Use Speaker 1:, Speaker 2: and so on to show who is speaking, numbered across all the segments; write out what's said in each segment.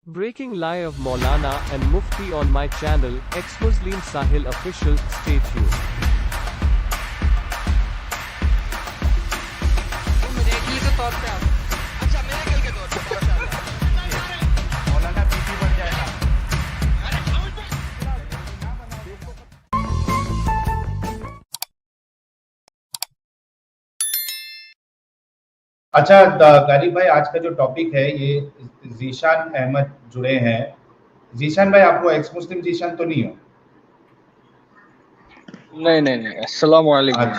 Speaker 1: Breaking lie of Maulana and Mufti on my channel, Ex-Muslim Sahil Official, stay tuned.
Speaker 2: Miracle के तौर पे आप अच्छा मिरेकल के तौर पे माशाल्लाह मौलाना बीपी बढ़ जाएगा।
Speaker 3: अच्छा गालिब भाई, आज का जो टॉपिक है ये जीशान अहमद जुड़े हैं। जीशान भाई, आपको एक्स मुस्लिम जीशान तो नहीं हो?
Speaker 4: नहीं अस्सलाम वालेकुम।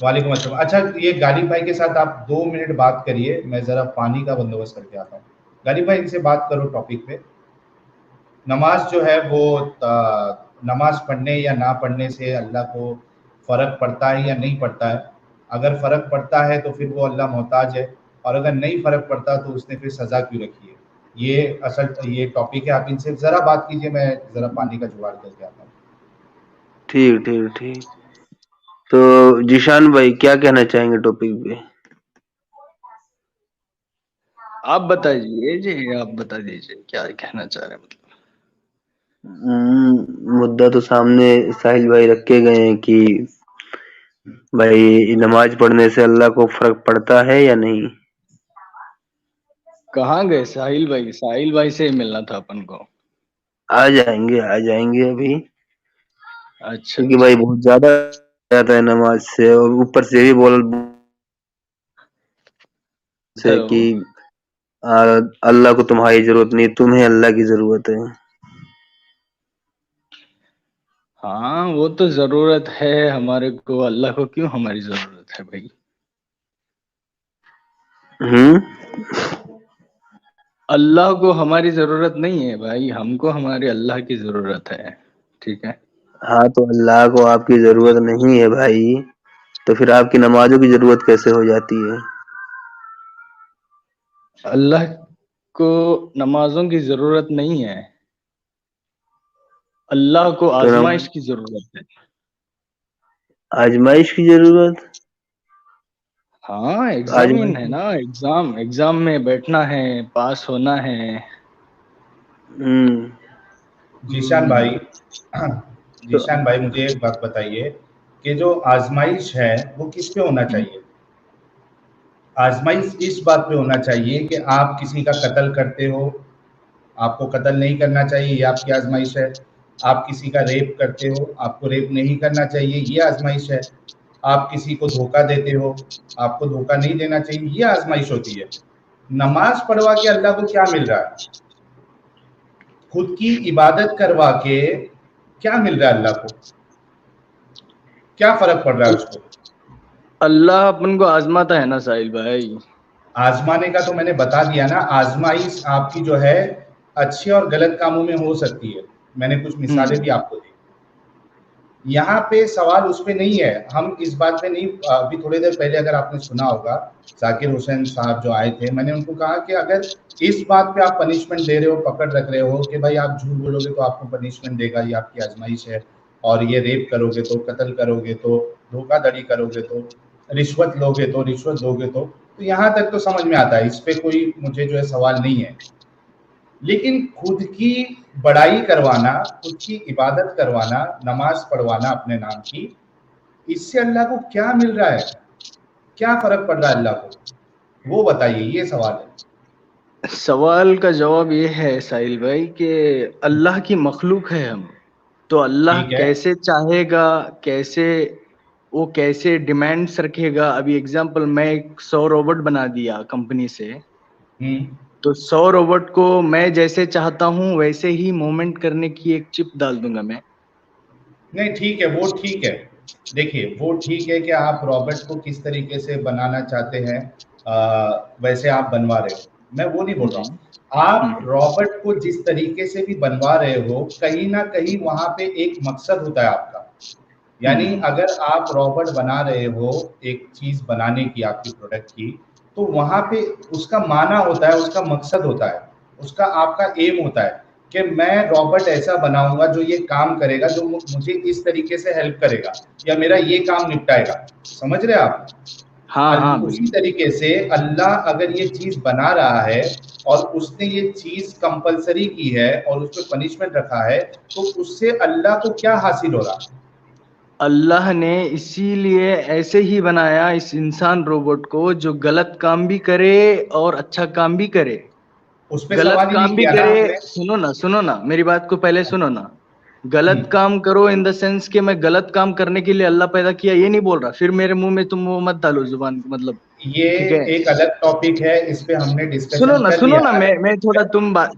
Speaker 3: वालेकुम अस्सलाम। अच्छा, ये गालिब भाई के साथ आप 2 मिनट बात करिए, मैं जरा पानी का बंदोबस्त करके आता हूँ। गालिब भाई, इनसे बात करो टॉपिक पे। नमाज जो है वो नमाज पढ़ने या ना पढ़ने से अल्लाह को फ़र्क पड़ता है या नहीं पड़ता है? अगर फ़र्क पड़ता है तो फिर वो अल्लाह मोहताज है, और अगर नहीं फ़र्क पड़ता तो उसने फिर सज़ा क्यों रखी है? ये टॉपिक है। आप इनसे ज़रा बात कीजिए, मैं ज़रा पानी का जुगाड़ करके आता हूँ।
Speaker 5: ठीक। तो जीशान भाई क्या कहना चाहेंगे टॉपिक पे?
Speaker 4: आप बताइए जी, आप बता दीजिए क्या कहना चाह रहे हैं। मतलब
Speaker 5: मुद्दा तो सामने साहिल भाई रखे गए हैं कि भाई नमाज पढ़ने से अल्लाह को फर्क पड़ता है या नहीं।
Speaker 4: कहाँ गए साहिल भाई? साहिल भाई से ही मिलना था अपन को।
Speaker 5: आ जाएंगे अभी,
Speaker 4: अच्छा
Speaker 5: क्योंकि भाई बहुत ज्यादा जाता है नमाज से, और ऊपर से भी बोल से कि अल्लाह को तुम्हारी जरूरत नहीं, तुम्हें अल्लाह की जरूरत है।
Speaker 4: हाँ, वो तो जरूरत है हमारे को, अल्लाह को क्यों हमारी जरूरत है भाई? अल्लाह को हमारी जरूरत नहीं है भाई, हमको हमारे अल्लाह की जरूरत है। ठीक है।
Speaker 5: हाँ, तो अल्लाह को आपकी जरूरत नहीं है भाई, तो फिर आपकी नमाजों की जरूरत कैसे हो जाती है?
Speaker 4: अल्लाह को नमाजों की जरूरत नहीं है, अल्लाह को
Speaker 5: तो
Speaker 4: आजमाइश की जरूरत है।
Speaker 5: आजमाइश की जरूरत?
Speaker 4: हाँ,
Speaker 5: आजमाइश
Speaker 4: एग्जामिन है ना, एग्जाम में बैठना है, पास होना है।
Speaker 3: जीशान भाई,
Speaker 5: तो
Speaker 3: जीशान भाई, मुझे एक बात बताइए कि जो आजमाइश है वो किस पे होना चाहिए? आजमाइश इस बात पे होना चाहिए कि आप किसी का कत्ल करते हो, आपको कत्ल नहीं करना चाहिए, ये आपकी आजमाइश है। आप किसी का रेप करते हो, आपको रेप नहीं करना चाहिए, ये आजमाइश है। आप किसी को धोखा देते हो, आपको धोखा नहीं देना चाहिए, ये आजमाइश होती है। नमाज पढ़वा के अल्लाह को क्या मिल रहा है? खुद की इबादत करवा के क्या मिल रहा है अल्लाह को? क्या फर्क पड़ रहा है उसको?
Speaker 4: अल्लाह अपन को आजमाता है ना साहिल भाई।
Speaker 3: आजमाने का तो मैंने बता दिया ना। आजमाइश आपकी जो है अच्छे और गलत कामों में हो सकती है, मैंने कुछ मिसालें भी आपको दी। यहाँ पे सवाल उस पे नहीं है, हम इस बात पे नहीं। अभी थोड़ी देर पहले अगर आपने सुना होगा, जाकिर हुसैन साहब जो आए थे, मैंने उनको कहा कि अगर इस बात पे आप पनिशमेंट दे रहे हो, पकड़ रख रहे हो कि भाई आप झूठ बोलोगे तो आपको पनिशमेंट देगा, ये आपकी आजमाइश है, और ये रेप करोगे तो, कत्ल करोगे तो, धोखाधड़ी करोगे तो, रिश्वत लोगे तो, रिश्वत दोगे तो यहाँ तक तो समझ में आता है, इस पे कोई मुझे जो है सवाल नहीं है। लेकिन खुद की बड़ाई करवाना, खुद की इबादत करवाना, नमाज पढ़वाना अपने नाम की, इससे अल्लाह को क्या मिल रहा है? क्या फर्क पड़ रहा है अल्लाह को? वो बताइए, ये सवाल है।
Speaker 4: सवाल का जवाब ये है साहिल भाई कि अल्लाह की मखलूक है हम, तो अल्लाह
Speaker 3: ठीक है।
Speaker 4: कैसे चाहेगा, वो कैसे डिमांड्स रखेगा। अभी एग्जांपल, मैं 100 रोबोट बना दिया कंपनी से, तो 100 रोबोट को मैं जैसे चाहता हूँ वैसे ही मूवमेंट करने की एक चिप डाल दूंगा मैं।
Speaker 3: नहीं, ठीक है, वो ठीक है। देखिए, वो ठीक है कि आप रॉबर्ट को किस तरीके से बनाना चाहते हैं, वैसे आप बनवा रहे हो, मैं वो नहीं बोल रहा हूँ। आप रॉबर्ट को जिस तरीके से भी बनवा रहे हो, कहीं ना कहीं वहां पे एक मकसद होता है आपका। यानी अगर आप रॉबर्ट बना रहे हो एक चीज बनाने की, आपकी प्रोडक्ट की, तो वहां पे उसका माना होता है, उसका मकसद होता है, उसका आपका एम होता है कि मैं रॉबर्ट ऐसा बनाऊंगा जो ये काम करेगा, जो मुझे इस तरीके से हेल्प करेगा, या मेरा ये काम निपटाएगा। समझ रहे आप?
Speaker 4: हाँ
Speaker 3: उसी
Speaker 4: बिल्कुल।
Speaker 3: तरीके से अल्लाह अगर ये चीज बना रहा है, और उसने ये चीज कंपलसरी की है और उस पर पनिशमेंट रखा है, तो उससे अल्लाह को क्या हासिल हो रहा?
Speaker 4: अल्लाह ने इसीलिए ऐसे ही बनाया इस इंसान रोबोट को, जो गलत काम भी करे और अच्छा काम भी करे।
Speaker 3: उस पे
Speaker 4: गलत
Speaker 3: सवाल ही
Speaker 4: काम
Speaker 3: नहीं
Speaker 4: भी
Speaker 3: किया ना
Speaker 4: करे,
Speaker 3: आपने।
Speaker 4: सुनो ना मेरी बात को पहले सुनो ना। गलत काम करो इन द सेंस कि मैं गलत काम करने के लिए अल्लाह पैदा किया ये नहीं बोल रहा, फिर मेरे मुंह में तुम वो मत डालो जुबान, मतलब
Speaker 3: ये
Speaker 4: ठीक है।
Speaker 3: एक अलग टॉपिक है, इस पे हमने डिस्कशन कर
Speaker 4: सुनो
Speaker 3: लिया।
Speaker 4: ना, मैं थोड़ा तुम बात,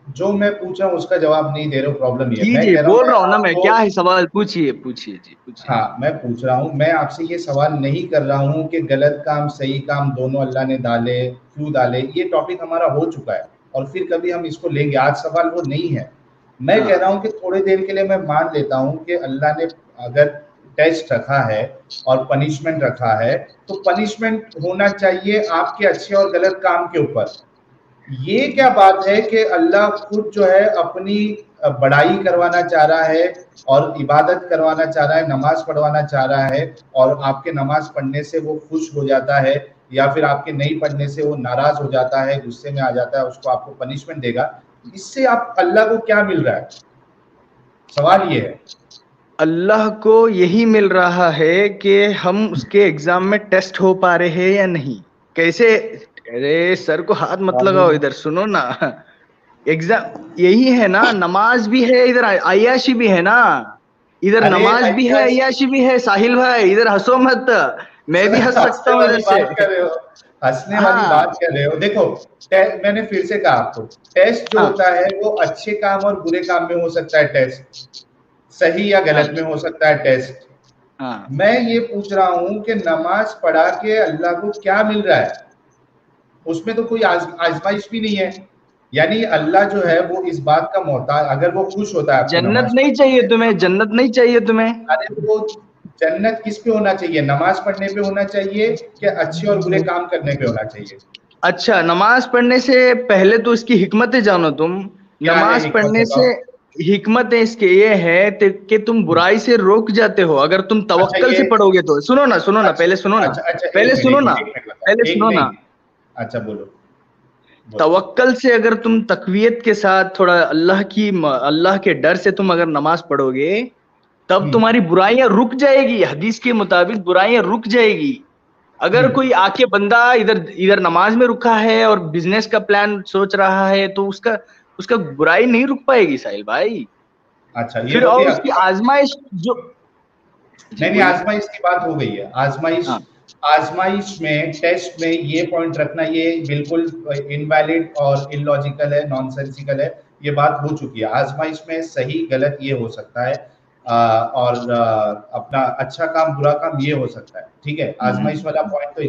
Speaker 3: जो मैं पूछा उसका जवाब नहीं दे रहे हो, प्रॉब्लम ये
Speaker 4: जी
Speaker 3: मैं
Speaker 4: जी
Speaker 3: कह रहा हूँ,
Speaker 4: बोल
Speaker 3: मैं
Speaker 4: रहा हूँ ना मैं,
Speaker 3: आपको,
Speaker 4: क्या है सवाल, पूछिए पूछिए जी पूछिए।
Speaker 3: हाँ मैं पूछ रहा हूँ, मैं आपसे ये सवाल नहीं कर रहा हूँ कि गलत काम सही काम दोनों अल्लाह ने डाले, क्यों डाले, ये टॉपिक हमारा हो चुका है और फिर कभी हम इसको लेंगे, आज सवाल वो नहीं है। मैं कह रहा हूँ कि थोड़ी देर के लिए मैं मान लेता हूँ कि अल्लाह ने अगर टेस्ट रखा है और पनिशमेंट रखा है, तो पनिशमेंट होना चाहिए आपके अच्छे और गलत काम के ऊपर। ये क्या बात है कि अल्लाह खुद जो है अपनी बड़ाई करवाना चाह रहा है और इबादत करवाना चाह रहा है, नमाज पढ़वाना चाह रहा है, और आपके नमाज पढ़ने से वो खुश हो जाता है या फिर आपके नहीं पढ़ने से वो नाराज हो जाता है, गुस्से में आ जाता है, उसको आपको पनिशमेंट देगा। इससे आप अल्लाह को क्या मिल रहा है? सवाल ये है।
Speaker 4: अल्लाह को यही मिल रहा है कि हम उसके एग्जाम में टेस्ट हो पा रहे हैं या नहीं। कैसे? अरे सर को हाथ मत लगाओ, इधर सुनो ना। एग्जाम यही है ना, नमाज भी है इधर, अय्याशी भी है ना, इधर
Speaker 3: अरे
Speaker 4: नमाज भी है अय्याशी भी है। साहिल भाई इधर हंसो मत, मैं भी हंस सकता हूँ इधर से।
Speaker 3: बात कर रहे हो, हंसने वाली बात कर रहे हो। देखो मैंने फिर से कहा आपको, टेस्ट जो होता है वो अच्छे काम और बुरे काम में हो सकता है, टेस्ट सही या गलत में हो सकता है टेस्ट। मैं ये पूछ रहा हूं कि नमाज पढ़ा के अल्लाह को क्या मिल रहा है? उसमें तो कोई आजमाइश भी नहीं है, यानी अल्लाह जो है वो इस बात का मोहताज, अगर वो खुश होता है आपको
Speaker 4: जन्नत
Speaker 3: नमाज
Speaker 4: नहीं चाहिए तुम्हें, जन्नत नहीं चाहिए तुम्हें।
Speaker 3: अरे वो जन्नत किस पे होना चाहिए? नमाज पढ़ने पे होना चाहिए कि अच्छे और बुरे काम करने पे होना चाहिए?
Speaker 4: अच्छा, नमाज पढ़ने से पहले तो इसकी हिकमतें जानो तुम। नमाज पढ़ने से हिकमत इसके ये है कि तुम बुराई से रोक जाते हो अगर तुम तवक्कल से पढ़ोगे तो। सुनो ना पहले सुनो ना, पहले सुनो ना, पहले सुनो ना।
Speaker 3: अच्छा बोलो।
Speaker 4: तवक्कल से अगर तुम तकवीयत के साथ थोड़ा अल्लाह के डर से तुम अगर नमाज पढ़ोगे, तब तुम्हारी बुराइयां रुक जाएगी। हदीस के मुताबिक बुराइयां रुक जाएगी। अगर कोई आके बंदा इधर नमाज में रुका है और बिजनेस का प्लान सोच रहा है, तो उसका बुराई नहीं रुक पाएगी साहिल भाई।
Speaker 3: अच्छा ये
Speaker 4: फिर और उसकी आजमाइश जो
Speaker 3: नहीं, आजमाइश की बात हो गई है। आजमाइश में, टेस्ट में ये पॉइंट रखना ये बिल्कुल इनवैलिड और इलॉजिकल है, नॉनसेंसिकल है, ये बात हो चुकी है। आजमाइश में सही गलत ये हो सकता है और अपना अच्छा काम बुरा काम ये हो सकता है, ठीक है। आजमाइश वाला पॉइंट तो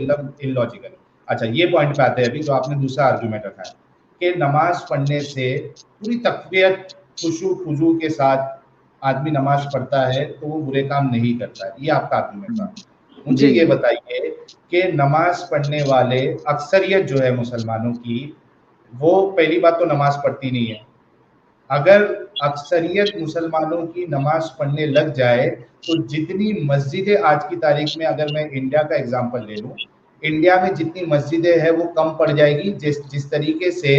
Speaker 3: इलॉजिकल है। अच्छा ये पॉइंट पे आते हैं अभी, जो आपने दूसरा आर्गुमेंट रखा है कि नमाज पढ़ने से पूरी तकवीयत खुशू खुजू के साथ आदमी नमाज पढ़ता है तो वो बुरे काम नहीं करता है, ये आपका आर्गुमेंट था। मुझे ये बताइए कि नमाज पढ़ने वाले अक्सरियत जो है मुसलमानों की, वो पहली बात तो नमाज पढ़ती नहीं है। अगर अक्सरियत मुसलमानों की नमाज पढ़ने लग जाए तो जितनी मस्जिदें आज की तारीख में, अगर मैं इंडिया का एग्जांपल ले लूं, इंडिया में जितनी मस्जिदें हैं वो कम पड़ जाएगी। जिस तरीके से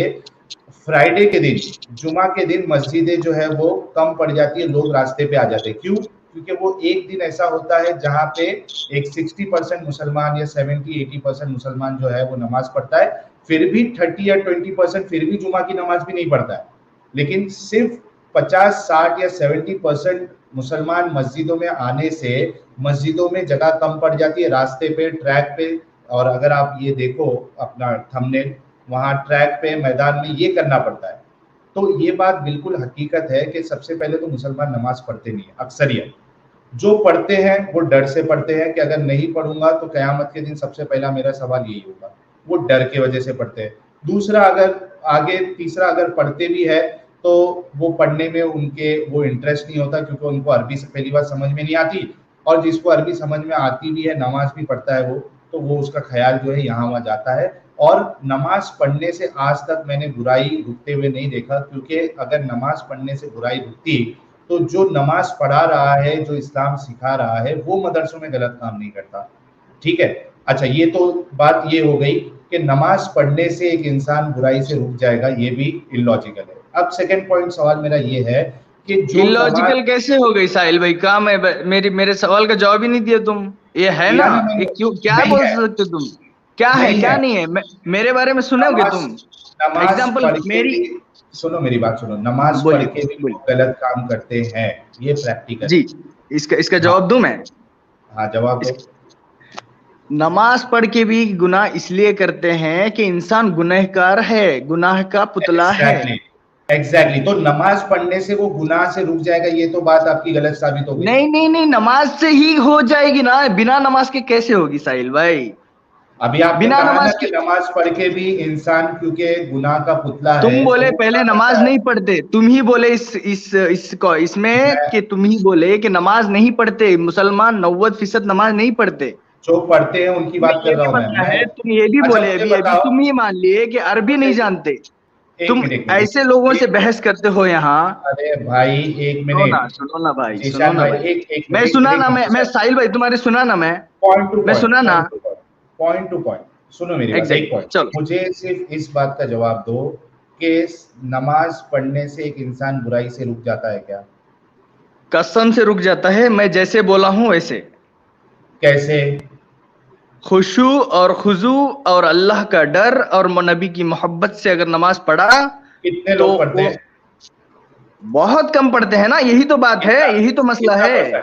Speaker 3: फ्राइडे के दिन, जुमा के दिन मस्जिदें जो है वो कम पड़ जाती है, लोग रास्ते पे आ जाते हैं। क्यों? क्योंकि वो एक दिन ऐसा होता है जहाँ पे एक 60% मुसलमान या 70-80% मुसलमान जो है वो नमाज पढ़ता है, फिर भी 30 या 20% फिर भी जुमा की नमाज भी नहीं पढ़ता है। लेकिन सिर्फ 50, 60 या 70% मुसलमान मस्जिदों में आने से मस्जिदों में जगह कम पड़ जाती है, रास्ते पे, ट्रैक पे। और अगर आप ये देखो अपना थंबनेल, वहाँ ट्रैक पे, मैदान में ये करना पड़ता है। तो ये बात बिल्कुल हकीकत है कि सबसे पहले तो मुसलमान नमाज पढ़ते नहीं है। अक्सरियत जो पढ़ते हैं वो डर से पढ़ते हैं कि अगर नहीं पढ़ूंगा तो क़यामत के दिन सबसे पहला मेरा सवाल यही होगा, वो डर के वजह से पढ़ते हैं। दूसरा, अगर आगे तीसरा, अगर पढ़ते भी है तो वो पढ़ने में उनके वो इंटरेस्ट नहीं होता, क्योंकि उनको अरबी से पहली बार समझ में नहीं आती, और जिसको अरबी समझ में आती भी है, नमाज भी पढ़ता है वो, तो वो उसका ख्याल जो है यहाँ वहाँ जाता है। और नमाज पढ़ने से आज तक मैंने बुराई रुकते हुए नहीं देखा, क्योंकि अगर नमाज पढ़ने से बुराई रुकती तो जो नमाज पढ़ा रहा है, जो इस्लाम सिखा रहा है, वो मदरसों में गलत काम नहीं करता, ठीक है। अच्छा ये तो बात ये हो गई। कि नमाज पढ़ने से एक इंसान बुराई से रुक जाएगा, ये भी इलॉजिकल है। अब सेकंड पॉइंट सवाल मेरा ये है कि जो
Speaker 4: इलॉजिकल कैसे हो गई साहिल भाई? काम है मेरे सवाल का जवाब ही नहीं दिया तुम। ये है ना, ये क्यों, क्या बोल सकते तुम? क्या है क्या नहीं है? मेरे बारे में सुनोगे तुम? एग्जाम्पल मेरी,
Speaker 3: सुनो मेरी बात सुनो। नमाज पढ़ के भी लोग गलत काम करते हैं, ये प्रैक्टिकल
Speaker 4: जी। इसका जवाब दूं मैं?
Speaker 3: हाँ जवाब दो।
Speaker 4: नमाज पढ़ के भी गुनाह इसलिए करते हैं कि इंसान गुनहगार है, गुनाह का पुतला है।
Speaker 3: एग्जैक्टली। तो नमाज पढ़ने से वो गुनाह से रुक जाएगा, ये तो बात आपकी गलत साबित हो गई।
Speaker 4: नहीं, नमाज से ही हो जाएगी ना, बिना नमाज के कैसे होगी साहिल भाई?
Speaker 3: अभी आपने कहा ना कि नमाज पढ़ के भी इंसान क्योंकि गुनाह का पुतला है।
Speaker 4: तुम बोले पहले नमाज नहीं पढ़ते, तुम ही बोले इसमें कि तुम ही बोले कि नमाज नहीं पढ़ते मुसलमान, 90% नमाज नहीं पढ़ते।
Speaker 3: जो पढ़ते हैं उनकी बात कर रहा हूँ मैं।
Speaker 4: तुम ये भी बोले, अभी तुम ही मान लिए कि अरबी नहीं जानते। तुम ऐसे लोगों से बहस करते हो यहाँ।
Speaker 3: अरे भाई एक मिनट,
Speaker 4: सुनो ना भाई, सुनो ना भाई। मैं सुना ना, मैं साहिल भाई तुम्हारे सुना ना, मैं सुना ना,
Speaker 3: पॉइंट टू पॉइंट सुनो मेरी बात। एक पॉइंट मुझे सिर्फ इस बात का जवाब दो कि नमाज पढ़ने से एक इंसान बुराई से रुक जाता है क्या?
Speaker 4: कसम से रुक जाता है, मैं जैसे बोला हूं वैसे।
Speaker 3: कैसे?
Speaker 4: खुशू और खुजू और अल्लाह का डर और नबी की मोहब्बत से अगर नमाज पढ़ा।
Speaker 3: कितने लोग पढ़ते हैं?
Speaker 4: बहुत कम पढ़ते हैं ना, यही तो बात है, यही तो मसला है।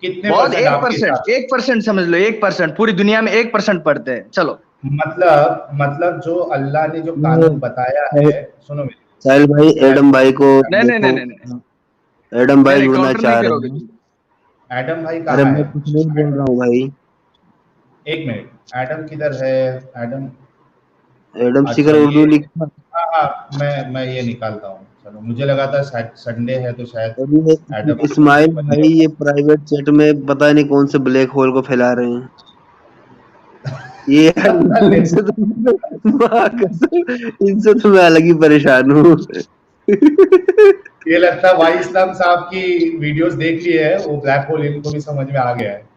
Speaker 3: कितने?
Speaker 4: बहुत 1% समझ लो, 1%। पूरी दुनिया में 1% पढ़ते हैं। चलो
Speaker 3: मतलब जो अल्लाह ने जो कानून बताया है, सुनो मेरी
Speaker 5: साहिल भाई, एडम भाई को
Speaker 4: नहीं,
Speaker 5: एडम भाई जुड़ना चाह रहे हैं।
Speaker 3: एडम भाई कहाँ है?
Speaker 5: मैं कुछ नहीं बोल रहा हूँ भाई।
Speaker 3: एक मिनट, एडम किधर है?
Speaker 5: एडम शिखर उर्दू लिखा।
Speaker 3: हाँ मैं ये निकालता हूँ। चलो, मुझे लगा था संडे है तो शायद
Speaker 5: एडम। इस्माइल भाई ये प्राइवेट चैट में पता नहीं कौन से ब्लैक होल को फैला रहे हैं। ये इनसे तो मैं अलग ही परेशान हूँ।
Speaker 3: ये लगता है भाई इस्लाम साहब की वीडियोस देख ली है, वो ब्लैक होल इनको भी समझ में आ गया है।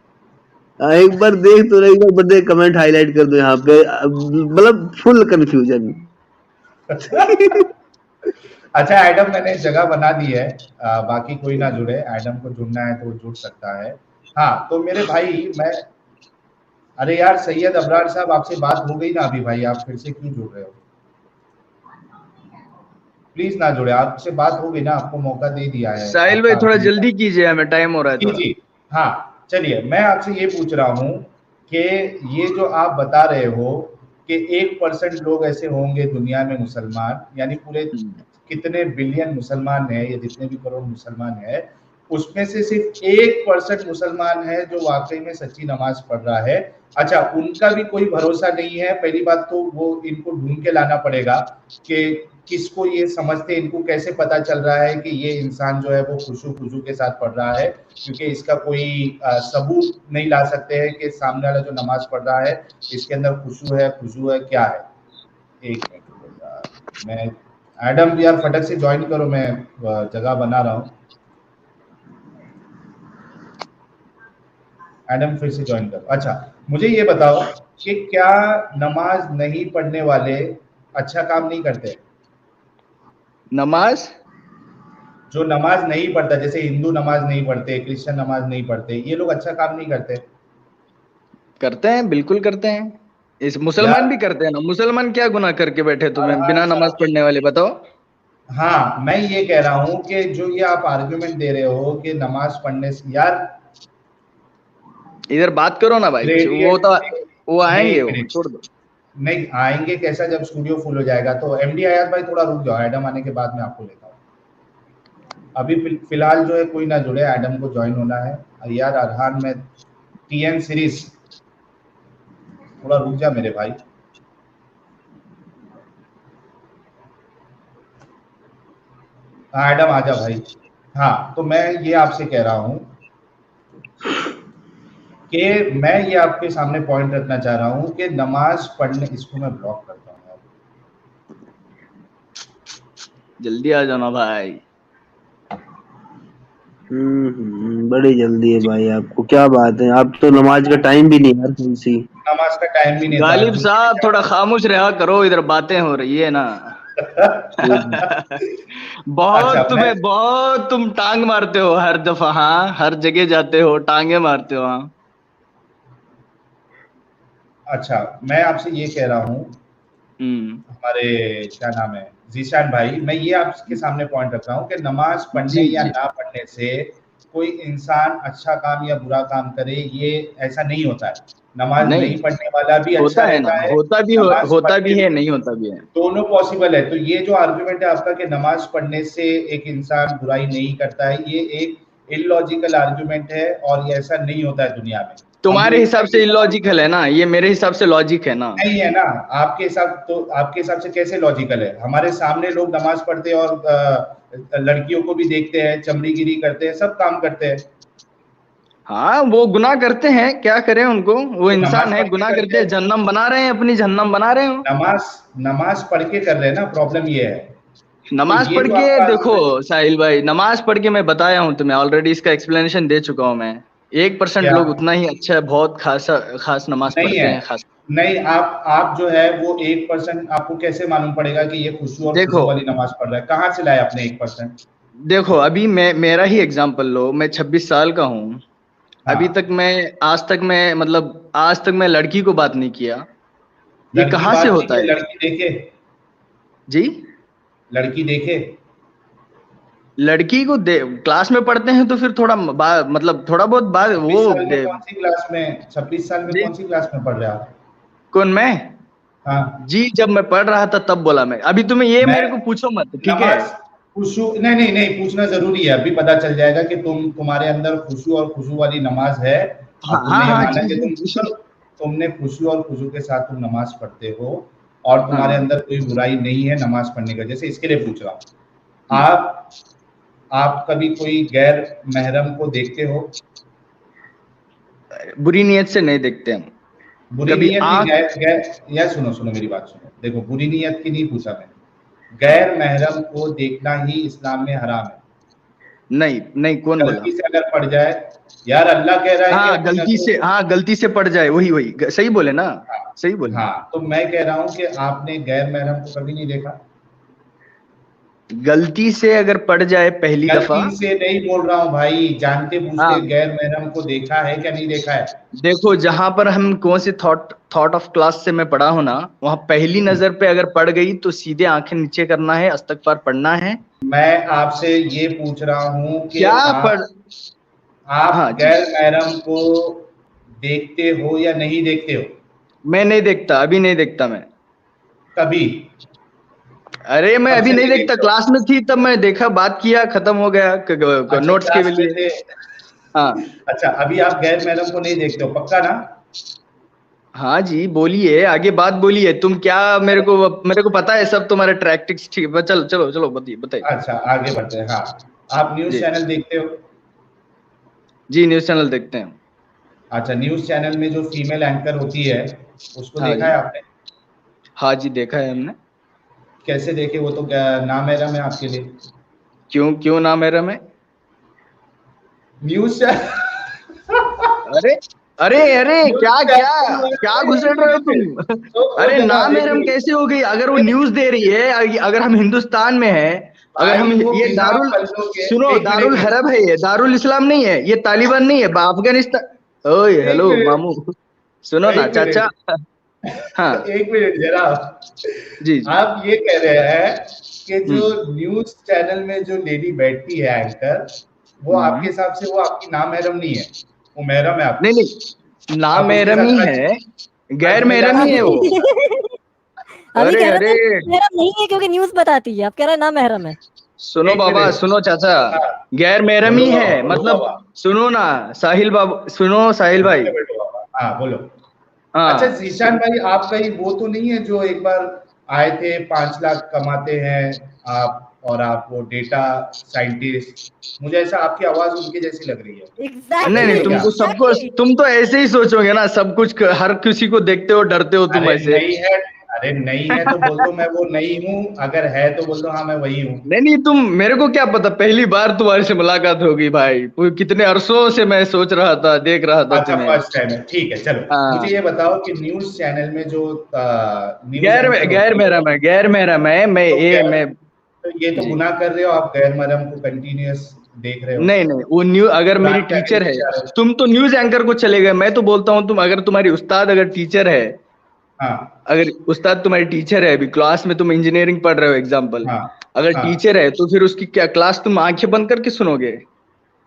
Speaker 5: एक बार देख तो, एक बार देख, कमेंट हाईलाइट कर दो यहाँ पे, मतलब फुल कंफ्यूजन।
Speaker 3: अच्छा एडम मैंने जगह बना दी है, बाकी कोई ना जुड़े। एडम को जुड़ना है तो वो जुड़ सकता है। हाँ तो मेरे भाई अरे यार सैयद अबरार साहब, आपसे बात हो गई ना अभी भाई, आप फिर से क्यों जुड़ रहे हो? प्लीज ना जुड़े, आपसे बात हो गई ना, आपको मौका दे दिया है।
Speaker 4: साहिल भाई थोड़ा जल्दी कीजिए, हमें टाइम हो रहा है।
Speaker 3: जी हाँ चलिए, मैं आपसे ये पूछ रहा हूँ कि ये जो आप बता रहे हो कि 1% लोग ऐसे होंगे दुनिया में मुसलमान, यानी पूरे कितने बिलियन मुसलमान है, ये जितने भी करोड़ मुसलमान है, उसमें से सिर्फ 1% मुसलमान है जो वाकई में सच्ची नमाज पढ़ रहा है। अच्छा, उनका भी कोई भरोसा नहीं है। पहली बात तो वो इनको ढूंढ के लाना पड़ेगा कि किसको ये समझते, इनको कैसे पता चल रहा है कि ये इंसान जो है वो खुशू के साथ पढ़ रहा है, क्योंकि इसका कोई सबूत नहीं ला सकते हैं कि सामने वाला जो नमाज पढ़ रहा है इसके अंदर खुशू है क्या है। एक मिनट, मैं एडम यार फटक से ज्वाइन करो, मैं जगह बना रहा हूँ। एडम फिर से ज्वाइन करो। अच्छा मुझे ये बताओ कि क्या नमाज नहीं पढ़ने वाले अच्छा काम नहीं करते?
Speaker 4: नमाज
Speaker 3: जो नमाज नहीं पढ़ता, जैसे हिंदू नमाज नहीं पढ़ते, क्रिश्चियन नमाज नहीं पढ़ते, ये लोग अच्छा काम नहीं करते?
Speaker 4: करते हैं, बिल्कुल करते हैं। इस मुसलमान भी करते हैं ना। मुसलमान क्या गुनाह करके बैठे तुम्हें बिना नमाज पढ़ने वाले, बताओ।
Speaker 3: हाँ मैं ये कह रहा हूँ कि जो ये आप आर्गुमेंट दे रहे हो कि नमाज पढ़ने से, यार
Speaker 4: इधर बात करो ना भाई, वो आएंगे, वो छोड़ दो।
Speaker 3: नहीं आएंगे कैसा, जब स्टूडियो फुल हो जाएगा। तो एमडी आयात भाई थोड़ा रुक जाओ, एडम आने के बाद मैं आपको लेता हूँ। अभी फिलहाल जो है कोई ना जुड़े, एडम को ज्वाइन होना है। यार अरहान में टीएन सीरीज, थोड़ा रुक जा मेरे भाई। हाँ एडम आजा भाई। हाँ तो मैं ये आपसे कह रहा हूँ कि मैं ये आपके सामने पॉइंट रखना चाह रहा हूँ कि नमाज पढ़ने, इसको मैं ब्लॉक करता हूँ।
Speaker 4: जल्दी आ जाना भाई।
Speaker 5: बड़ी जल्दी है भाई आपको, क्या बात है, आप तो नमाज का टाइम भी नहीं यार कौन सी।
Speaker 3: नमाज का टाइम भी नहीं था।
Speaker 4: गालिब साहब थोड़ा खामोश रहा करो, इधर बातें हो रही है ना। बहुत
Speaker 3: अच्छा,
Speaker 4: तुम्हें बहुत तुम टांग मारते हो हर दफा, हाँ हर जगह जाते हो टांगे मारते हो। हाँ
Speaker 3: अच्छा, मैं आपसे ये कह रहा हूँ, हमारे क्या नाम है जीशान भाई, मैं ये आपके सामने पॉइंट रख रहा हूँ कि नमाज पढ़ने
Speaker 4: जी
Speaker 3: या
Speaker 4: जी
Speaker 3: ना पढ़ने से कोई इंसान अच्छा काम या बुरा काम करे, ये ऐसा नहीं होता है। नमाज
Speaker 4: नहीं
Speaker 3: नहीं पढ़ने वाला भी अच्छा
Speaker 4: होता है ना,
Speaker 3: रहता है, नमाज
Speaker 4: होता भी
Speaker 3: पढ़ने
Speaker 4: है, नहीं होता भी है।
Speaker 3: दोनों पॉसिबल है। तो ये जो आर्गुमेंट है आपका कि नमाज पढ़ने से एक इंसान बुराई नहीं करता है, ये एक इलॉजिकल आर्गुमेंट है और ये ऐसा नहीं होता है दुनिया में। हम
Speaker 4: तुम्हारे
Speaker 3: भी
Speaker 4: हिसाब से इलॉजिकल है ना, ये मेरे हिसाब से लॉजिक है ना।
Speaker 3: नहीं है ना। आपके हिसाब से कैसे लॉजिकल है? हमारे सामने लोग नमाज पढ़ते हैं और लड़कियों को भी देखते हैं, चमड़ीगिरी करते हैं, सब काम करते हैं।
Speaker 4: हाँ वो गुनाह करते हैं, क्या करें उनको, वो
Speaker 3: तो
Speaker 4: इंसान
Speaker 3: नमाज
Speaker 4: है,
Speaker 3: पढ़ के
Speaker 4: गुनाह
Speaker 3: करते
Speaker 4: करते हैं,
Speaker 3: हैं,
Speaker 4: जहन्नम बना रहे हैं, अपनी जहन्नम बना रहे हो।
Speaker 3: नमाज नमाज पढ़ के कर रहे हैं ना, प्रॉब्लम ये है। तो
Speaker 4: नमाज
Speaker 3: ये
Speaker 4: पढ़
Speaker 3: जो
Speaker 4: के
Speaker 3: आपका
Speaker 4: देखो
Speaker 3: argument-
Speaker 4: साहिल भाई, नमाज पढ़ के मैं बताया हूँ तुम्हें ऑलरेडी, इसका एक्सप्लेनेशन दे चुका हूँ मैं। 1%
Speaker 3: क्या
Speaker 4: लोग उतना ही अच्छा है, बहुत खास नमाज
Speaker 3: नहीं
Speaker 4: पढ़ते
Speaker 3: है?
Speaker 4: हैं खास।
Speaker 3: नहीं, आप जो है वो 1% आपको कैसे मालूम पड़ेगा कि ये खुशू और
Speaker 4: देखो
Speaker 3: खुशू वाली नमाज पढ़ रहा है? कहाँ से लाए आपने 1%?
Speaker 4: देखो अभी मेरा ही एग्जांपल लो, मैं 26 साल का हूँ। अभी
Speaker 3: हाँ,
Speaker 4: तक मैं आज तक मैं लड़की को बात नहीं किया। ये
Speaker 3: लड़की
Speaker 4: कहाँ से
Speaker 3: बात नहीं
Speaker 4: होता
Speaker 3: की,
Speaker 4: है
Speaker 3: लड़की देखे,
Speaker 4: जी?
Speaker 3: लड़की देखे।
Speaker 4: लड़की को क्लास में पढ़ते हैं तो फिर थोड़ा मतलब थोड़ा बहुत बात
Speaker 3: 26 साल में कौन सी क्लास में, 26 साल में
Speaker 4: जी
Speaker 3: कौन सी क्लास में पढ़ रहे हो आप?
Speaker 4: कौन मैं?
Speaker 3: हाँ,
Speaker 4: जी जब मैं पढ़ रहा था तब बोला मैं, अभी तुम्हें ये
Speaker 3: मैं
Speaker 4: मेरे को पूछो मत, ठीक है?
Speaker 3: नमाज खुशू नहीं नहीं नहीं पूछना जरूरी है, अभी पता चल जाएगा कि तुम्हारे अंदर खुशू और खुशू वाली नमाज है।
Speaker 4: हाँ
Speaker 3: अब
Speaker 4: हाँ
Speaker 3: तुमने ये
Speaker 4: हाँ
Speaker 3: माना
Speaker 4: जी
Speaker 3: कि
Speaker 4: जी जी।
Speaker 3: तुमने खुशू और खुशू के साथ तुम नमाज पढ़ते हो और तुम्हारे
Speaker 4: हाँ
Speaker 3: अंदर कोई बुराई नहीं है नमाज पढ़ने का, जैसे इसके लिए पूछ रहा हूँ।
Speaker 4: हम्म।
Speaker 3: आप कभी कोई गैर महरम को देखते हो?
Speaker 4: बुरी नियत से नहीं देखते हम।
Speaker 3: बुरी
Speaker 4: कभी
Speaker 3: नियत नहीं,
Speaker 4: आंख
Speaker 3: गैर गैर या सुनो सुनो मेरी बात सुनो, देखो बुरी नियत की नहीं पूछा मैं, गैर महरम को देखना ही इस्लाम में हराम है।
Speaker 4: नहीं नहीं, कौन बोला?
Speaker 3: गलती से अगर पड़ जाए, यार अल्लाह कह रहा है कि अपनी नजरों को,
Speaker 4: हाँ गलती से पड़ जाए, वही वही सही बोले ना,
Speaker 3: हाँ,
Speaker 4: सही बोले।
Speaker 3: हाँ, तो मैं कह रहा हूँ कि आपने गैर महरम को कभी नहीं देखा?
Speaker 4: गलती से अगर पड़ जाए पहली दफा,
Speaker 3: गलती से नहीं बोल रहा हूँ भाई, जानते
Speaker 4: हाँ
Speaker 3: बूझते गैर महरम को देखा है क्या नहीं देखा है?
Speaker 4: देखो जहां पर हम कौन सी थॉट ऑफ क्लास से मैं पढ़ा हूं ना, वहां पहली नजर पे अगर पड़ गई तो सीधे आंखें नीचे करना है, इस्तगफार पढ़ना है।
Speaker 3: मैं आपसे ये पूछ रहा हूँ कि
Speaker 4: क्या पढ़ हाँ
Speaker 3: आप
Speaker 4: जी,
Speaker 3: गैर महरम को देखते हो या नहीं देखते हो?
Speaker 4: मैं नहीं देखता, अभी नहीं देखता मैं।
Speaker 3: कभी?
Speaker 4: अरे मैं
Speaker 3: कब
Speaker 4: अभी
Speaker 3: से
Speaker 4: नहीं
Speaker 3: नहीं
Speaker 4: देखता,
Speaker 3: देखते हो?
Speaker 4: क्लास में थी तब मैं देखा, बात किया, खत्म हो गया
Speaker 3: अच्छा,
Speaker 4: नोट्स के
Speaker 3: क्लास में
Speaker 4: लिए।
Speaker 3: थे।
Speaker 4: हाँ
Speaker 3: अच्छा, अभी आप गैर महरम को नहीं देखते हो, पक्का ना?
Speaker 4: हाँ जी बोलिए, आगे बात बोलिए, तुम क्या मेरे को पता है सब तुम्हारे टैक्टिक्स, ठीक है चलो चलो चलो बताइए बताइए।
Speaker 3: अच्छा, आगे बढ़ते हैं। हाँ, आप न्यूज
Speaker 4: जी
Speaker 3: चैनल देखते हो?
Speaker 4: जी न्यूज चैनल देखते हैं।
Speaker 3: अच्छा, न्यूज चैनल में जो फीमेल एंकर होती है उसको
Speaker 4: हाँ
Speaker 3: देखा
Speaker 4: जी,
Speaker 3: है आपने?
Speaker 4: हाँ जी देखा है हमने।
Speaker 3: कैसे देखे? वो तो नामहरम है आपके लिए।
Speaker 4: क्यों क्यों ना मेरा में?
Speaker 3: न्यूज चैनल
Speaker 4: अरे अरे अरे
Speaker 3: न्यूज
Speaker 4: क्या क्या
Speaker 3: चैनल
Speaker 4: क्या घुसेड़ रहे हो तुम?
Speaker 3: तो
Speaker 4: अरे
Speaker 3: जनाब
Speaker 4: नाम
Speaker 3: एक
Speaker 4: हम
Speaker 3: मिनट,
Speaker 4: कैसे हो गई? अगर वो न्यूज दे रही है, अगर हम हिंदुस्तान में है, अगर हम
Speaker 3: भाई वो
Speaker 4: ये
Speaker 3: बिना
Speaker 4: दारुल
Speaker 3: पल्लों के,
Speaker 4: सुनो,
Speaker 3: एक
Speaker 4: दारुल
Speaker 3: मिनट
Speaker 4: हरब है, ये दारुल इस्लाम नहीं है, ये तालिबान नहीं है, अफगानिस्तान। ओए
Speaker 3: एक
Speaker 4: हेलो
Speaker 3: मिनट
Speaker 4: मामू, सुनो ना
Speaker 3: एक
Speaker 4: चाचा।
Speaker 3: मिनट
Speaker 4: हाँ
Speaker 3: एक मिनट जनाब,
Speaker 4: जी जी
Speaker 3: आप ये कह रहे हैं कि जो
Speaker 4: हम्म
Speaker 3: न्यूज चैनल में जो लेडी बैठती है एंकर, वो आपके
Speaker 4: हम्म।
Speaker 3: हिसाब से वो आपकी नामहरम नहीं है, वो महरम है
Speaker 4: नहीं
Speaker 3: आपकी?
Speaker 4: नहीं, ना
Speaker 3: आप उसके
Speaker 4: महरम ही
Speaker 3: साथ
Speaker 4: है, गैर
Speaker 3: अजमेला
Speaker 4: महरम ही है वो।
Speaker 6: अभी
Speaker 4: अरे
Speaker 6: कह रहे
Speaker 4: अरे
Speaker 6: थे महरम नहीं है क्योंकि न्यूज बताती है, आप कह रहे हैं ना महरम है।
Speaker 4: सुनो
Speaker 3: एक
Speaker 4: बाबा,
Speaker 3: मिनट,
Speaker 4: सुनो चाचा,
Speaker 3: हाँ,
Speaker 4: गैर महरम
Speaker 3: बोलो
Speaker 4: ही
Speaker 3: बाबा,
Speaker 4: है,
Speaker 3: बोलो
Speaker 4: मतलब
Speaker 3: बाबा,
Speaker 4: सुनो ना साहिल बाबू, सुनो साहिल भाई।
Speaker 3: नीचे बैठो बाबा, हाँ बोलो। अच्छा
Speaker 4: हाँ
Speaker 3: जीशान भाई, आप कहीं वो तो नहीं है जो एक बार आए थे, 5 लाख कमाते हैं आप, और आप वो डेटा साइंटिस्ट, मुझे ऐसा आपकी आवाज उनके जैसी लग रही है,
Speaker 4: नहीं
Speaker 3: वही
Speaker 4: नहीं,
Speaker 3: है क्या?
Speaker 4: तुमको सबको,
Speaker 6: एग्जैक्टली।
Speaker 4: तुम तो ऐसे ही सोचोगे ना, सब कुछ हर किसी को देखते हो, डरते हो तुम
Speaker 3: अरे
Speaker 4: ऐसे।
Speaker 3: नहीं है, अरे नहीं है तो बोल दो मैं वो नहीं हूँ, अगर है तो बोल दो हाँ मैं वही हूँ।
Speaker 4: नहीं तुम, मेरे को क्या पता, पहली बार तुम्हारे से मुलाकात होगी भाई, कितने अरसों से मैं सोच रहा था, देख रहा था
Speaker 3: अच्छा
Speaker 4: तुम्हें।
Speaker 3: फर्स्ट टाइम है, ठीक है चलो।
Speaker 4: हाँ।
Speaker 3: मुझे ये बताओ कि न्यूज चैनल में जो
Speaker 4: गैर महरम है, गैर महरम है, मैं
Speaker 3: तो ये तो
Speaker 4: जी।
Speaker 3: गुनाह कर रहे हो आप, गैर महरम को कंटिन्यूअस देख रहे हो।
Speaker 4: नहीं वो न्यूज, अगर मेरी टीचर है, तुम तो न्यूज एंकर को चले गए, मैं तो बोलता हूँ तुम, अगर तुम्हारी उस्ताद अगर टीचर है,
Speaker 3: हाँ
Speaker 4: अगर उस्ताद तुम्हारी टीचर है, अभी क्लास में तुम इंजीनियरिंग पढ़ रहे हो एग्जाम्पल,
Speaker 3: हाँ
Speaker 4: अगर
Speaker 3: हाँ।
Speaker 4: टीचर है तो फिर उसकी क्या क्लास तुम आंखें बंद करके सुनोगे?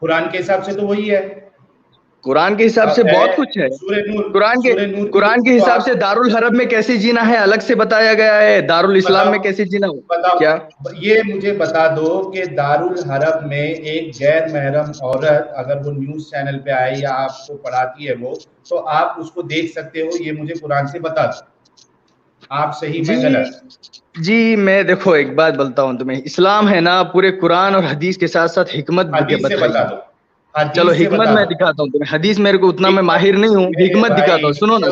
Speaker 3: कुरान के हिसाब से तो वही है,
Speaker 4: कुरान के हिसाब से बहुत कुछ है। कुरान के हिसाब से दारुल हरब में कैसे जीना है अलग से बताया गया है, दारुल इस्लाम में कैसे जीना हो।
Speaker 3: बताओ
Speaker 4: क्या
Speaker 3: ये मुझे बता दो कि दारुल हरब में एक गैर महरम औरत अगर वो न्यूज चैनल पे आए या आपको पढ़ाती है वो, तो आप उसको देख सकते हो, ये मुझे कुरान से बता दो, आप सही मैं गलत।
Speaker 4: जी मैं देखो एक बात बोलता हूँ तुम्हें, इस्लाम है ना पूरे कुरान और हदीस के साथ साथ हिकमत
Speaker 3: हदीस से बता दो,
Speaker 4: चलो हिकमत मैं दिखाता हूँ तुम्हें, हदीस मेरे को उतना मैं माहिर नहीं हूँ, हिकमत दिखाता हूँ, सुनो ना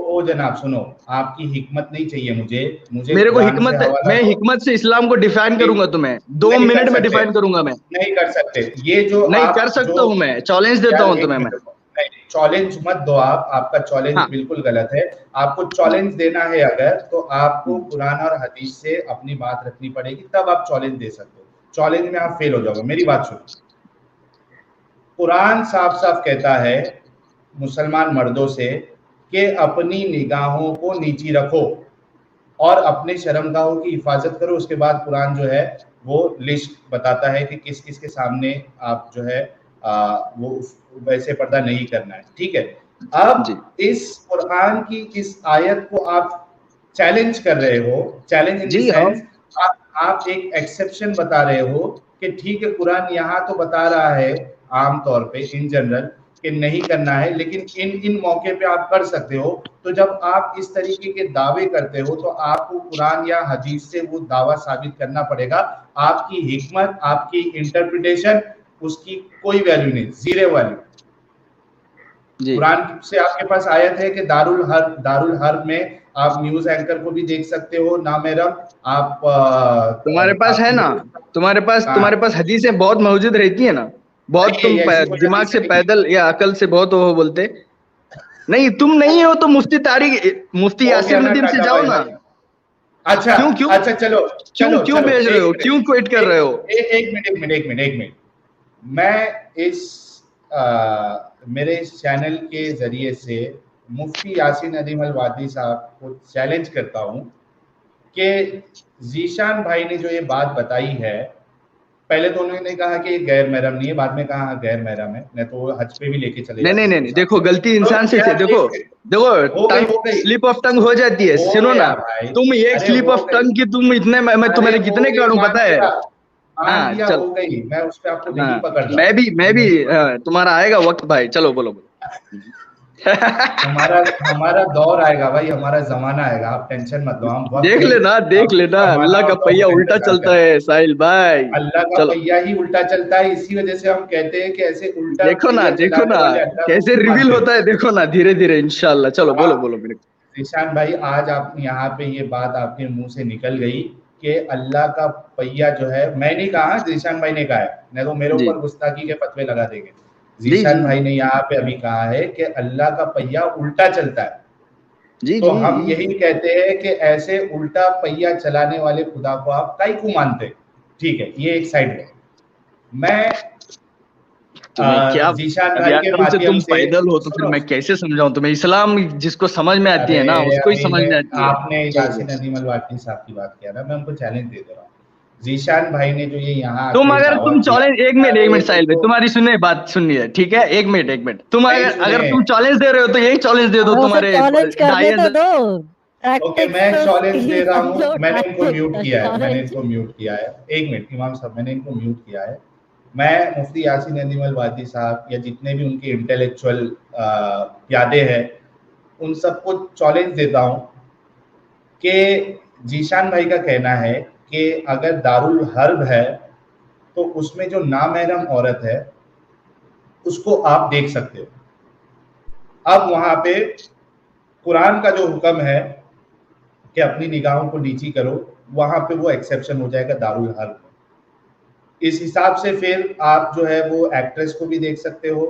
Speaker 3: ओ जनाब सुनो, आपकी हिकमत नहीं चाहिए मुझे
Speaker 4: मेरे को हिकमत, मैं हिकमत से इस्लाम को डिफाइन करूंगा तुम्हें 2 मिनट में डिफाइन करूंगा मैं।
Speaker 3: नहीं कर सकते ये जो
Speaker 4: नहीं कर सकता हूँ मैं, चैलेंज देता हूँ तुम्हें मैं।
Speaker 3: चैलेंज मत दो आप, आपका चैलेंज बिल्कुल गलत है। आपको चैलेंज देना है अगर, तो आपको कुरान और हदीस से अपनी बात रखनी पड़ेगी, तब आप चैलेंज दे सकते हो। चैलेंज में आप फेल हो जाओगे। मेरी बात सुनो, कुरान साफ साफ कहता है मुसलमान मर्दों से कि अपनी निगाहों को नीची रखो और अपने शर्मगाहों की हिफाजत करो। उसके बाद कुरान जो है वो लिस्ट बताता है कि किस किस के सामने आप जो है वो वैसे पर्दा नहीं करना है, ठीक है। अब इस कुरान की इस आयत को आप चैलेंज कर रहे हो, चैलेंज इन द सेंस आप एक एक्सेप्शन बता रहे हो कि ठीक है कुरान यहाँ तो बता रहा है आम तौर पे इन जनरल कि नहीं करना है, लेकिन इन मौके पे आप कर सकते हो। तो जब आप इस तरीके के दावे करते हो तो आपको कुरान या हदीस से वो दावा साबित करना पड़ेगा। आपकी हिकमत, आपकी इंटरप्रिटेशन, उसकी कोई वैल्यू नहीं, जीरो वैल्यू। कुरान से आपके पास आयत है कि दारुल हर्ब में आप न्यूज एंकर को भी देख सकते हो नामेरम। आप
Speaker 4: तुम्हारे पास है ना, तुम्हारे पास हदीसें बहुत मौजूद रहती है ना, बहुत तुम दिमाग से पैदल या अकल से बहुत वो बोलते नहीं, तुम नहीं हो तो मुफ्ती यासिर नदीम से जाओ ना।
Speaker 3: अच्छा क्यों अच्छा चलो
Speaker 4: क्यों भेज रहे हो, क्यों क्विट कर रहे हो?
Speaker 3: एक मिनट मैं मेरे इस चैनल के जरिए से मुफ्ती यासिन नदीम अल वादी साहब को चैलेंज करता हूं कि जीशान भाई ने जो ये बात बताई है, पहले तो उन्होंने कहा कि गैर महरम नहीं है, बाद में कहा गैर महरम है, नहीं तो हज पे भी लेके चले
Speaker 4: नहीं देखो गलती इंसान से देखो स्लिप ऑफ टंग हो जाती है। सुनो ना, तुम एक स्लिप ऑफ टंग की तुम इतने, मैं तुम्हारे कितने काटूं पता है?
Speaker 3: हाँ चल, हो गई, मैं उस पे आपको नहीं पकड़ रहा।
Speaker 4: मैं भी तुम्हारा आएगा वक्त भाई, चलो बोलो
Speaker 3: हमारा दौर आएगा भाई, हमारा जमाना आएगा, आप टेंशन मत लो। हम
Speaker 4: देख लेना अल्लाह का पहिया उल्टा चलता है साहिल भाई,
Speaker 3: अल्लाह का पहिया ही उल्टा चलता है, इसी वजह से हम कहते हैं कि ऐसे उल्टा
Speaker 4: देखो ना कैसे रिवील होता है, देखो ना धीरे धीरे इंशाल्लाह। चलो बोलो मेरे
Speaker 3: ईशान भाई, आज आप यहाँ पे ये बात आपके मुंह से निकल गई कि अल्लाह का पहिया जो है, मैं नहीं कहा, जीशान भाई ने कहा है, नहीं तो मेरे ऊपर गुस्ताखी के फतवे लगा देंगे। जीशान भाई ने यहाँ पे अभी कहा है कि अल्लाह का पहिया उल्टा चलता है। तो हम यही कहते हैं कि ऐसे उल्टा पहिया चलाने वाले खुदा को आप काई को मानते? ठीक है, ये एक साइड में। मैं जीशान भाई के माध्यम से,
Speaker 4: तुम पैदल हो तो फिर मैं कैसे समझाऊं तुम्हें? इस्लाम जिसको समझ में आती है ना उसको ही समझ में आती है।
Speaker 3: आपने यासिन नदीम अल वादी साहब की बात किया ना, मैं उनको चैलेंज दे दे रहा हूँ। जीशान भाई ने जो ये यहाँ
Speaker 4: तुम चैलेंज, एक मिनट साहिल भाई, तुम्हारी सुननी है, ठीक है, एक मिनट तुम अगर तुम चैलेंज दे रहे हो तो यही चैलेंज दे दो तुम्हारे।
Speaker 3: ओके, मैं चैलेंज दे रहा हूँ। मैंने इनको म्यूट किया है, एक मिनट इमाम साहब, मैंने इनको म्यूट किया है। मैं मुफ्ती यासिन नदीम अल वादी साहब या जितने भी उनके इंटेलेक्चुअल प्यादे हैं उन सबको चैलेंज देता हूँ कि जीशान भाई का कहना है कि अगर दारुल हर्ब है तो उसमें जो नामहरम औरत है उसको आप देख सकते हो। अब वहां पे कुरान का जो हुक्म है कि अपनी निगाहों को नीची करो, वहां पे वो एक्सेप्शन हो जाएगा दारुल हर्ब। इस हिसाब से फिर आप जो है वो एक्ट्रेस को भी देख सकते हो,